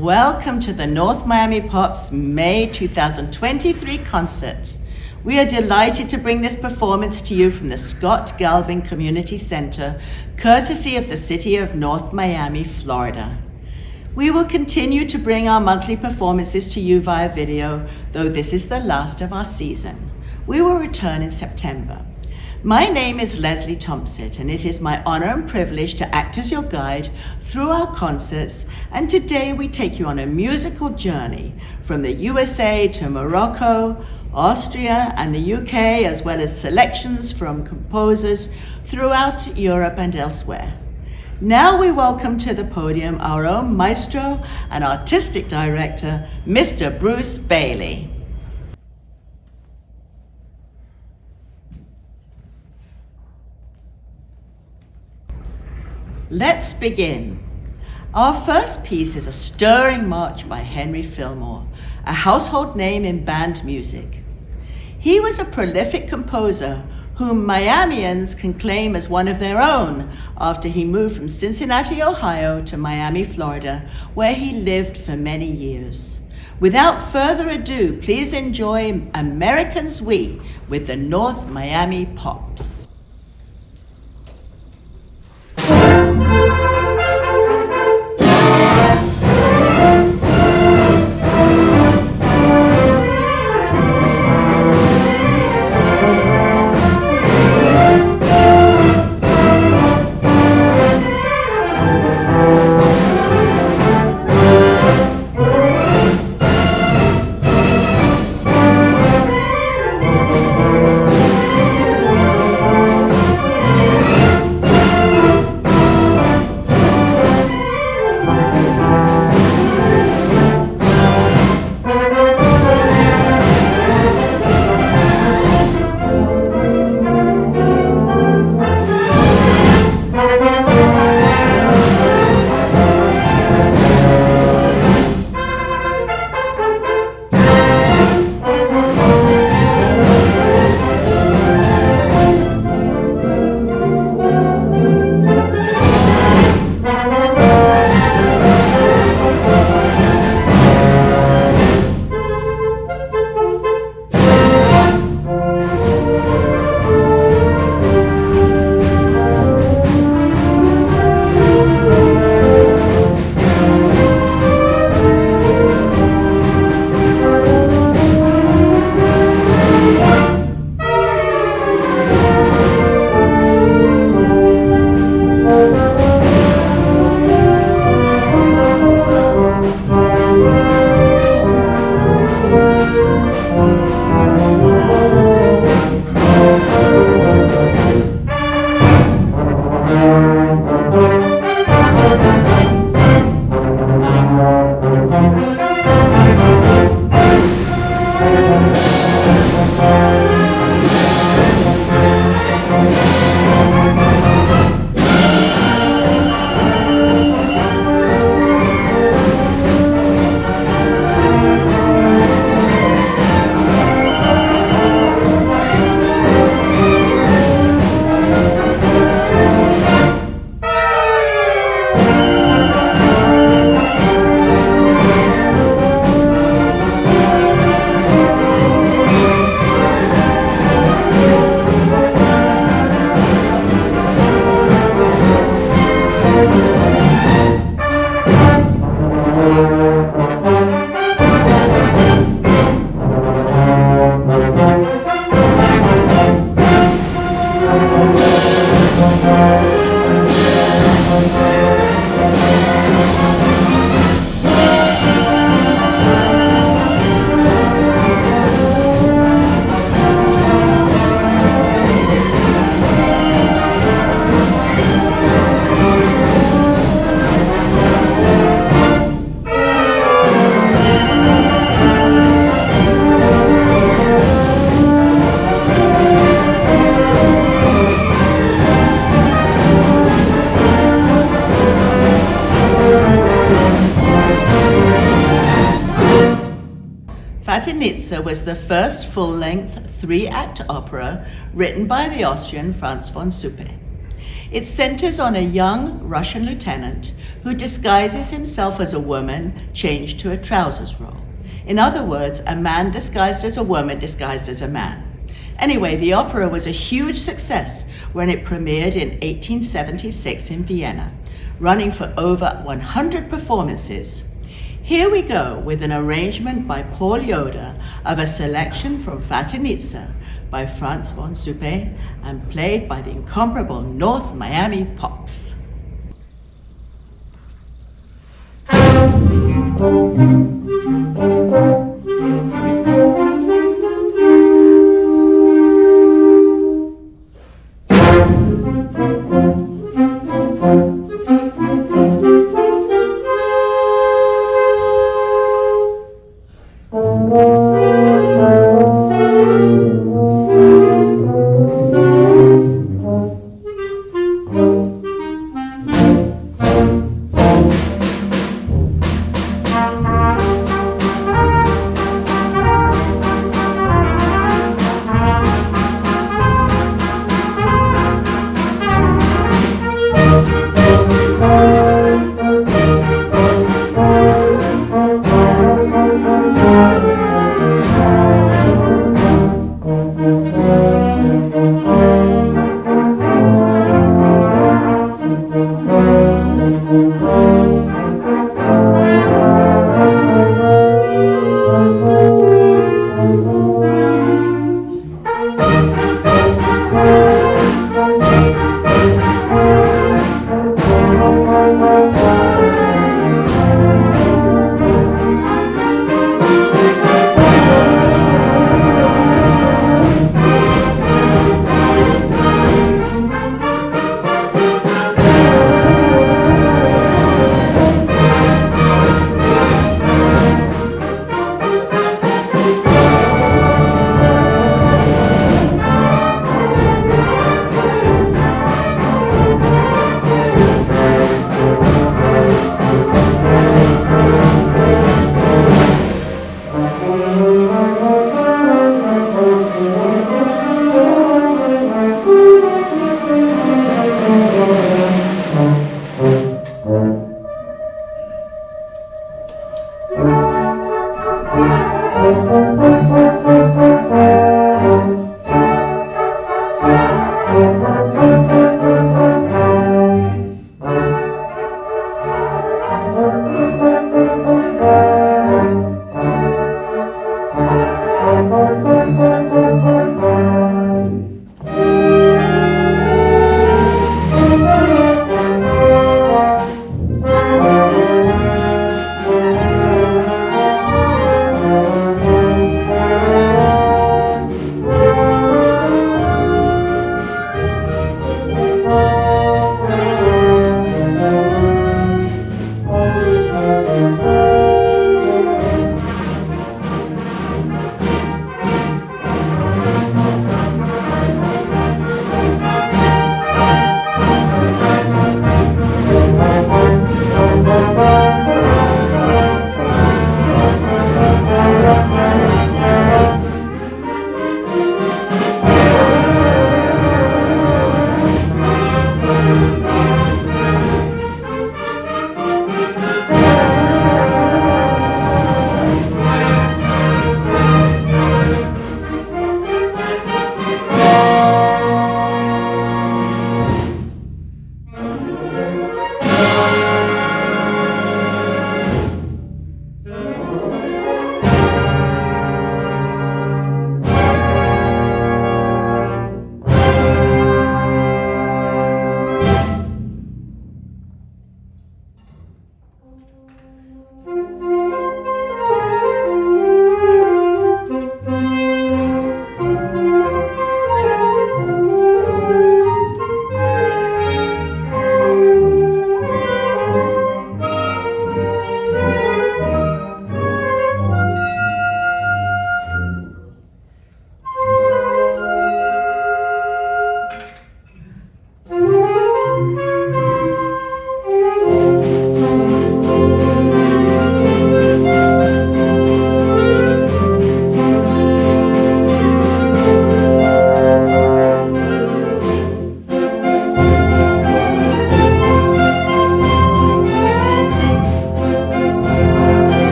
Welcome to the North Miami Pops May 2023 concert. We are delighted to bring this performance to you from the Scott Galvin Community Center, courtesy of the City of North Miami, Florida. We will continue to bring our monthly performances to you via video, though this is the last of our season. We will return in September. My name is Leslie Thompson, and it is my honor and privilege to act as your guide through our concerts, and today we take you on a musical journey from the USA to Morocco, Austria, and the UK, as well as selections from composers throughout Europe and elsewhere. Now we welcome to the podium our own maestro and artistic director, Mr. Bruce Bailey. Let's begin. Our first piece is a stirring march by Henry Fillmore, a household name in band music. He was a prolific composer whom Miamians can claim as one of their own after he moved from Cincinnati, Ohio to Miami, Florida, where he lived for many years. Without further ado, please enjoy Americans We with the North Miami Pops. Fatinitza was the first full-length three-act opera written by the Austrian Franz von Suppe. It centers on a young Russian lieutenant who disguises himself as a woman changed to a trousers role. In other words, a man disguised as a woman disguised as a man. Anyway, the opera was a huge success when it premiered in 1876 in Vienna, running for over 100 performances. Here we go with an arrangement by Paul Yoder of a selection from Fatinitsa by Franz von Suppé and played by the incomparable North Miami Pops.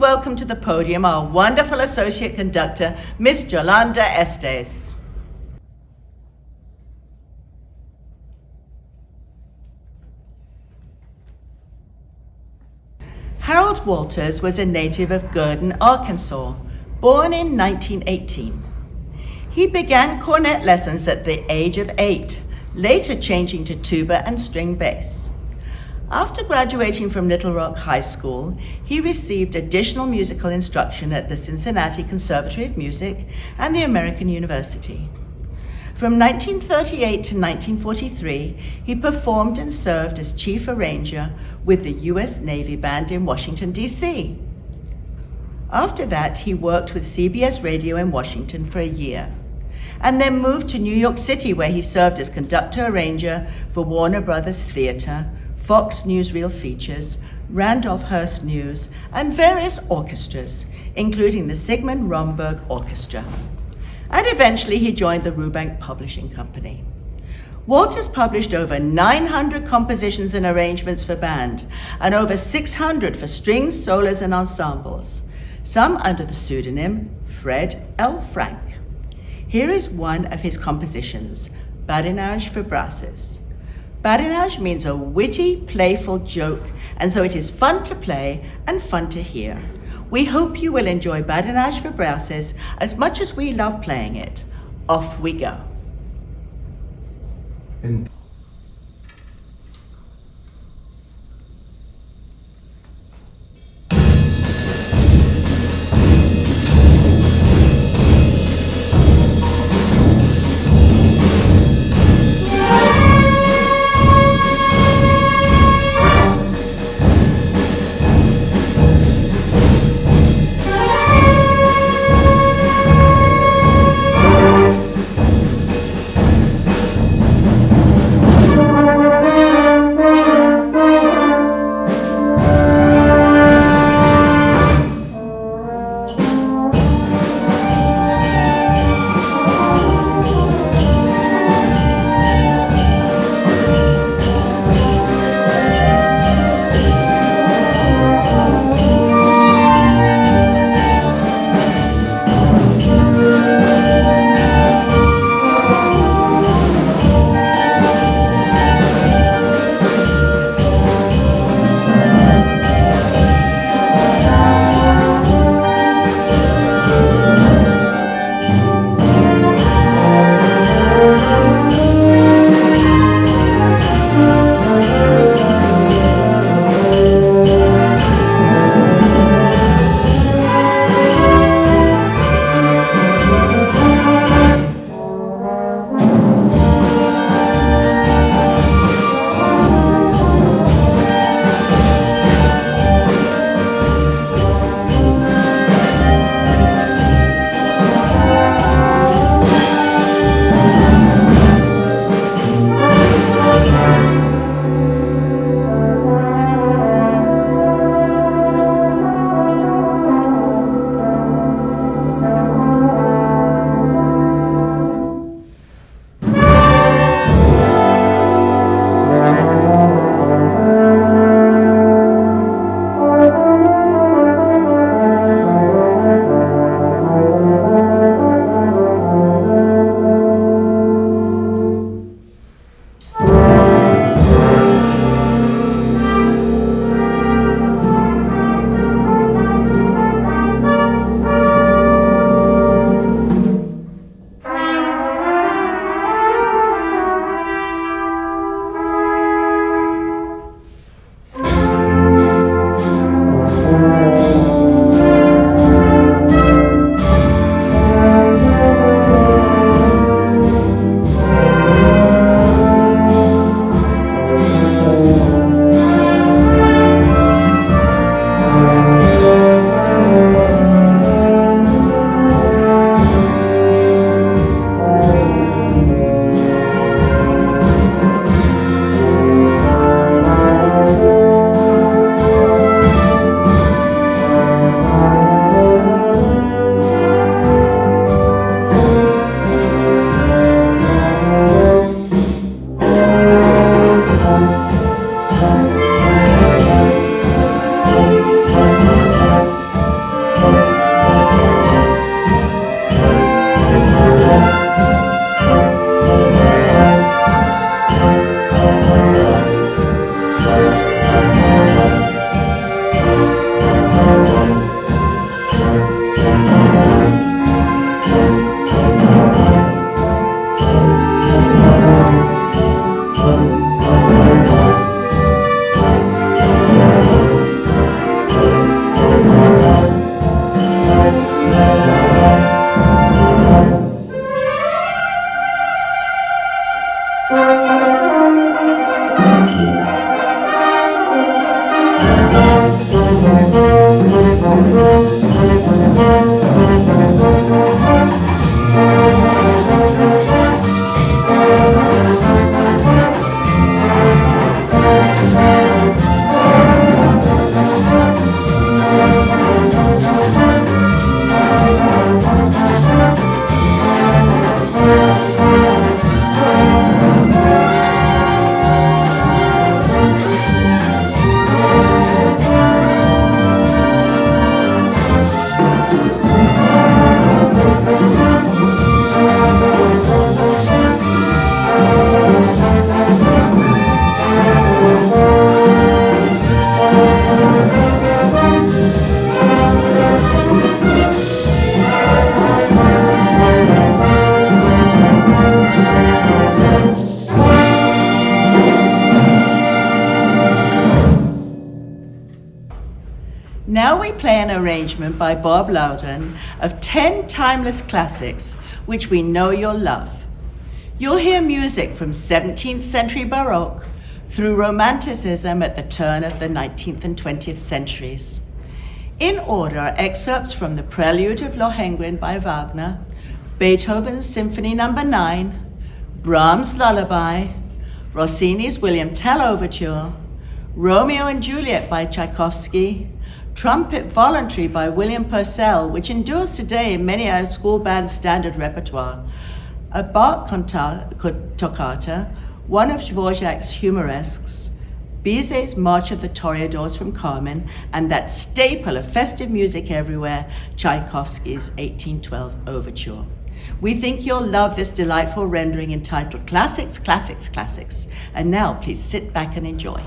welcome to the podium our wonderful associate conductor, Miss Yolanda Estes. Harold Walters was a native of Gurdon, Arkansas, born in 1918. He began cornet lessons at the age of 8, later changing to tuba and string bass. After graduating from Little Rock High School, he received additional musical instruction at the Cincinnati Conservatory of Music and the American University. From 1938 to 1943, he performed and served as chief arranger with the U.S. Navy Band in Washington, D.C. After that, he worked with CBS Radio in Washington for a year, and then moved to New York City, where he served as conductor-arranger for Warner Brothers Theater, Fox Newsreel Features, Randolph Hearst News, and various orchestras, including the Sigmund Romberg Orchestra. And eventually he joined the Rubank Publishing Company. Walters published over 900 compositions and arrangements for band, and over 600 for strings, solos, and ensembles, some under the pseudonym Fred L. Frank. Here is one of his compositions, Badinage for Brasses. Badinage means a witty, playful joke, and so it is fun to play and fun to hear. We hope you will enjoy Badinage for Brasses as much as we love playing it. Off we go. Now we play an arrangement by Bob Loudon of 10 timeless classics, which we know you'll love. You'll hear music from 17th century Baroque through Romanticism at the turn of the 19th and 20th centuries. In order are excerpts from the Prelude of Lohengrin by Wagner, Beethoven's Symphony No. 9, Brahms' Lullaby, Rossini's William Tell Overture, Romeo and Juliet by Tchaikovsky, Trumpet Voluntary by William Purcell, which endures today in many of school band standard repertoire, a Bach toccata, one of Dvorak's humoresques, Bizet's March of the Toreadors from Carmen, and that staple of festive music everywhere, Tchaikovsky's 1812 Overture. We think you'll love this delightful rendering entitled Classics, Classics, Classics. And now please sit back and enjoy.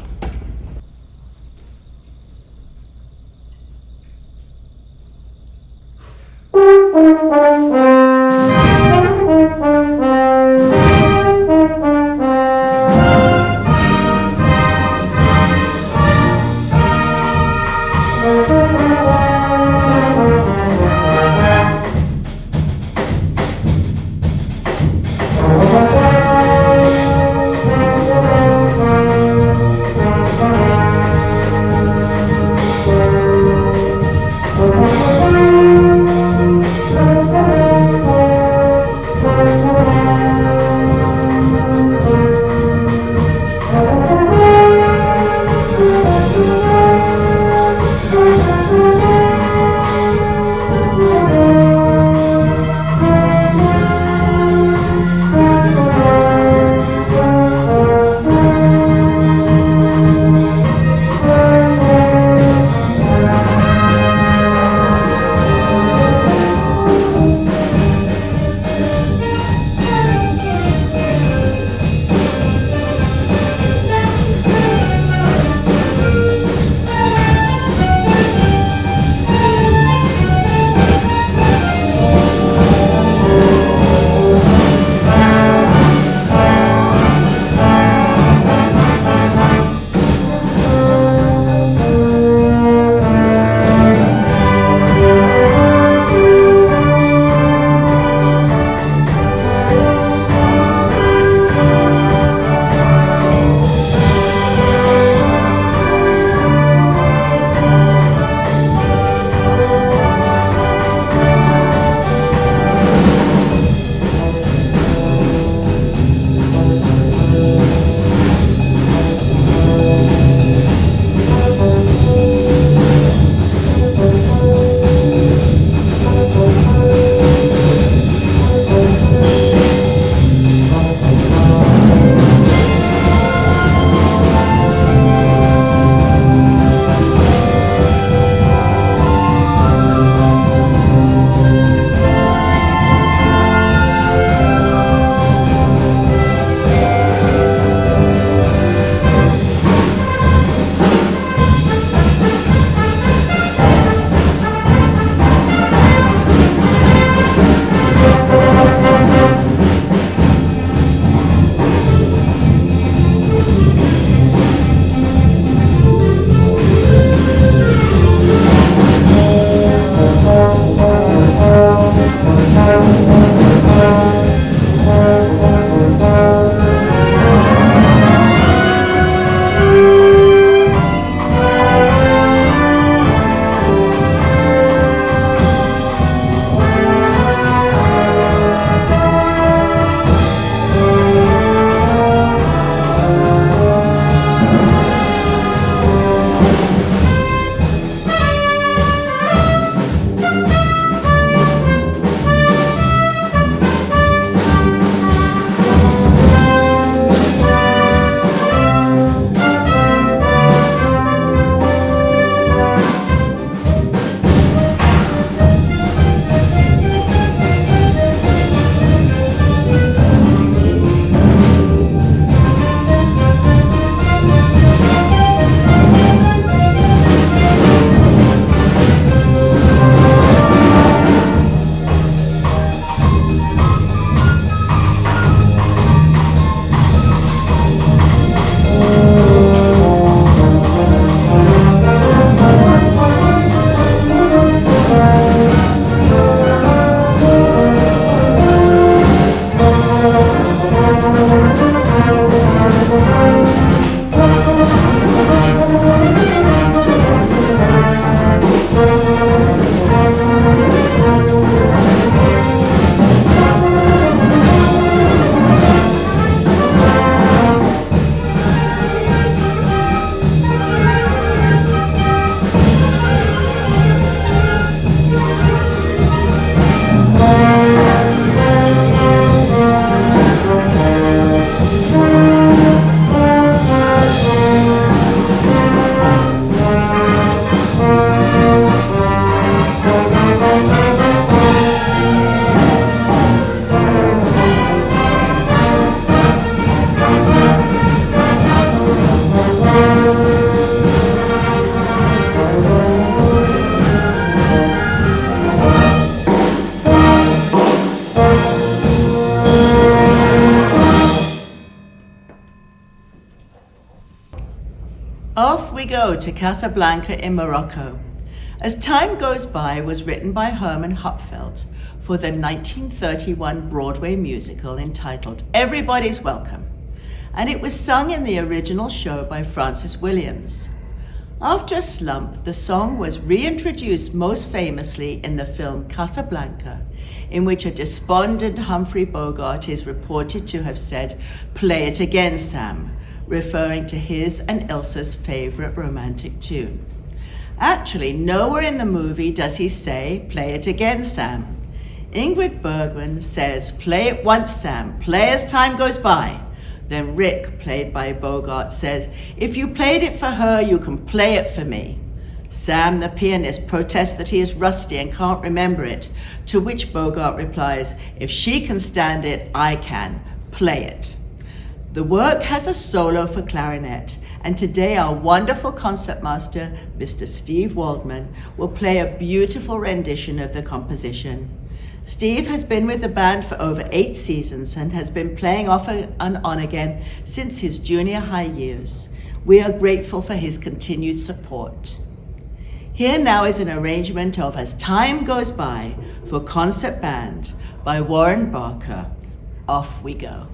We Go to Casablanca in Morocco. As Time Goes By was written by Herman Hupfeld for the 1931 Broadway musical entitled Everybody's Welcome, and it was sung in the original show by Francis Williams. After a slump, the song was reintroduced most famously in the film Casablanca, in which a despondent Humphrey Bogart is reported to have said, "Play it again, Sam," referring to his and Ilsa's favorite romantic tune. Actually, nowhere in the movie does he say, "Play it again, Sam." Ingrid Bergman says, "Play it once, Sam, play as time goes by." Then Rick, played by Bogart, says, "If you played it for her, you can play it for me." Sam, the pianist, protests that he is rusty and can't remember it, to which Bogart replies, "If she can stand it, I can. Play it." The work has a solo for clarinet, and today our wonderful concertmaster, Mr. Steve Waldman, will play a beautiful rendition of the composition. Steve has been with the band for over 8 seasons and has been playing off and on again since his junior high years. We are grateful for his continued support. Here now is an arrangement of As Time Goes By for concert band by Warren Barker. Off we go.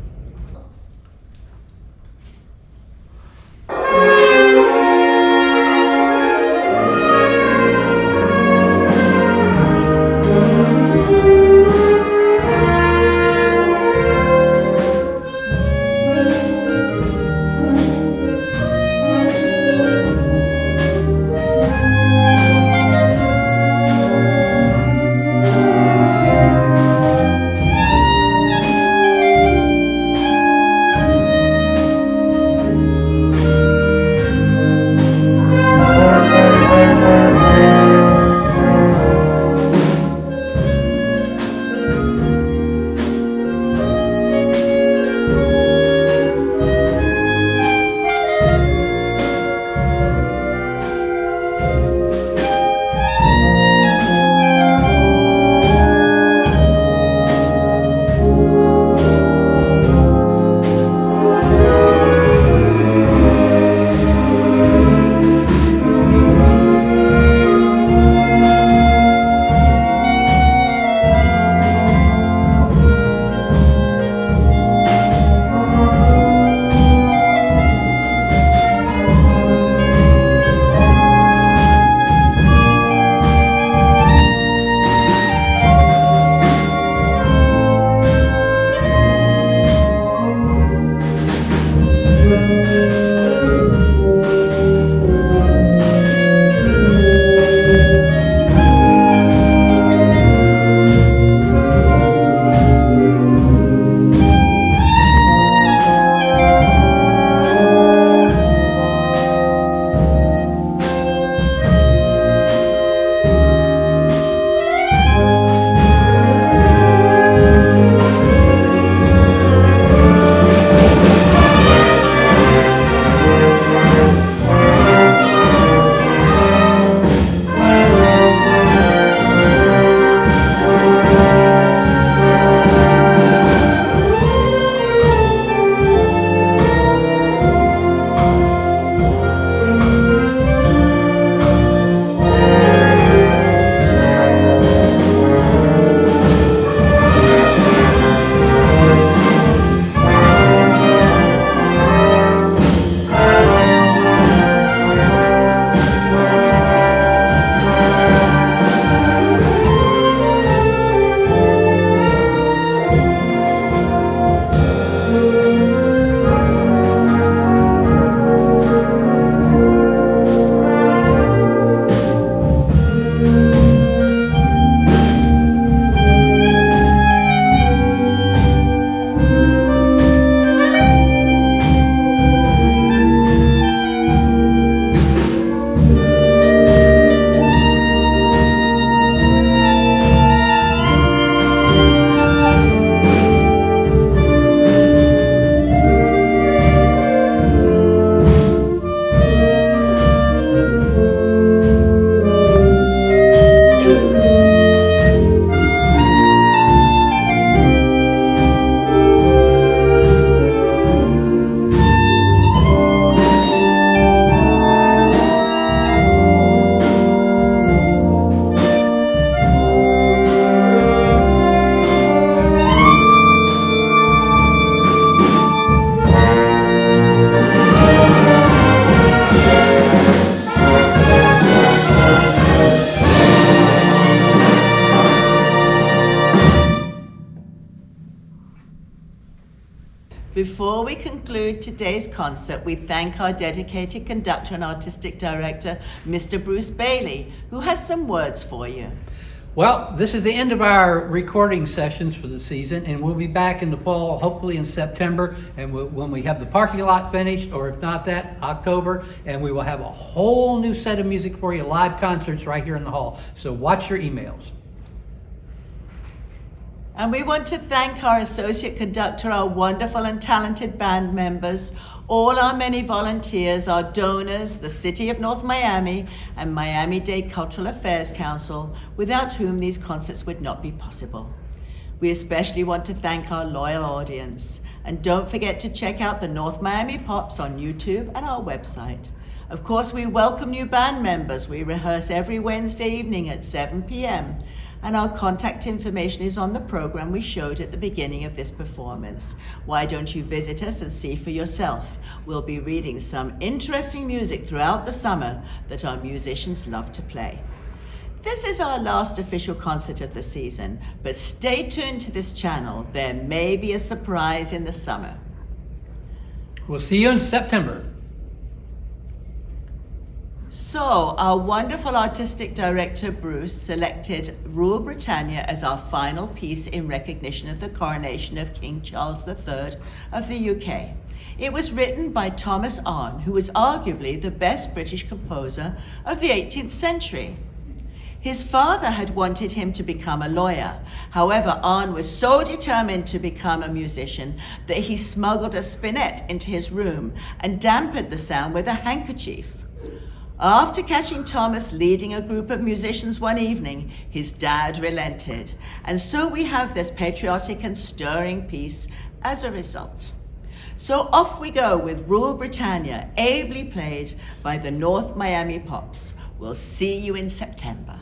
Before we conclude today's concert, we thank our dedicated conductor and artistic director, Mr. Bruce Bailey, who has some words for you. Well, this is the end of our recording sessions for the season, and we'll be back in the fall, hopefully in September, and when we have the parking lot finished, or if not that, October, and we will have a whole new set of music for you, live concerts right here in the hall. So watch your emails. And we want to thank our associate conductor, our wonderful and talented band members, all our many volunteers, our donors, the City of North Miami, and Miami-Dade Cultural Affairs Council, without whom these concerts would not be possible. We especially want to thank our loyal audience. And don't forget to check out the North Miami Pops on YouTube and our website. Of course, we welcome new band members. We rehearse every Wednesday evening at 7 p.m. and our contact information is on the program we showed at the beginning of this performance. Why don't you visit us and see for yourself? We'll be reading some interesting music throughout the summer that our musicians love to play. This is our last official concert of the season, but stay tuned to this channel. There may be a surprise in the summer. We'll see you in September. So, our wonderful artistic director, Bruce, selected Rule Britannia as our final piece in recognition of the coronation of King Charles III of the UK. It was written by Thomas Arne, who was arguably the best British composer of the 18th century. His father had wanted him to become a lawyer. However, Arne was so determined to become a musician that he smuggled a spinet into his room and dampened the sound with a handkerchief. After catching Thomas leading a group of musicians one evening, his dad relented, and so we have this patriotic and stirring piece as a result. So off we go with Rule Britannia, ably played by the North Miami Pops. We'll see you in September.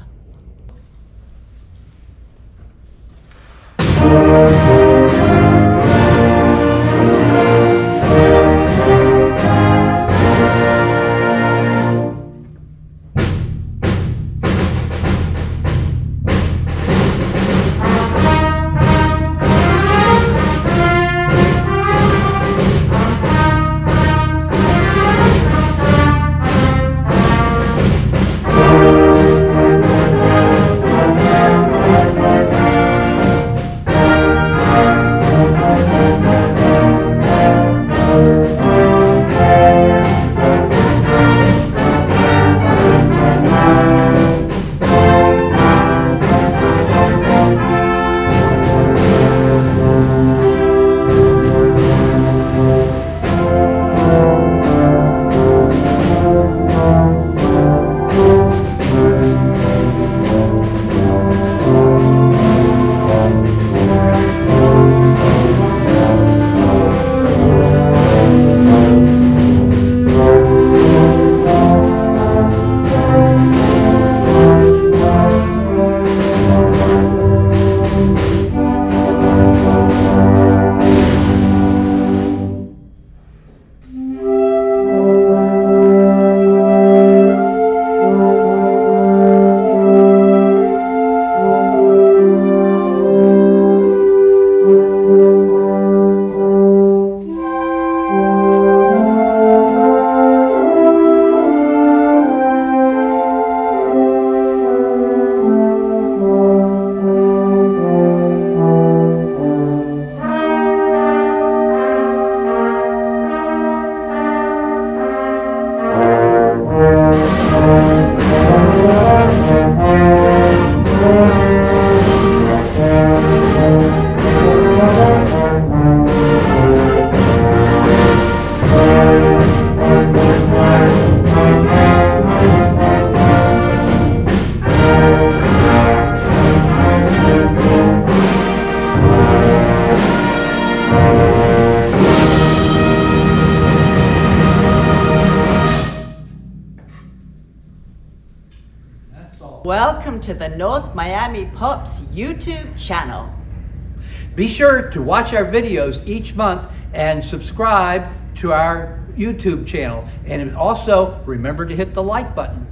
Welcome to the North Miami Pops YouTube channel. Be sure to watch our videos each month and subscribe to our YouTube channel. And also remember to hit the like button.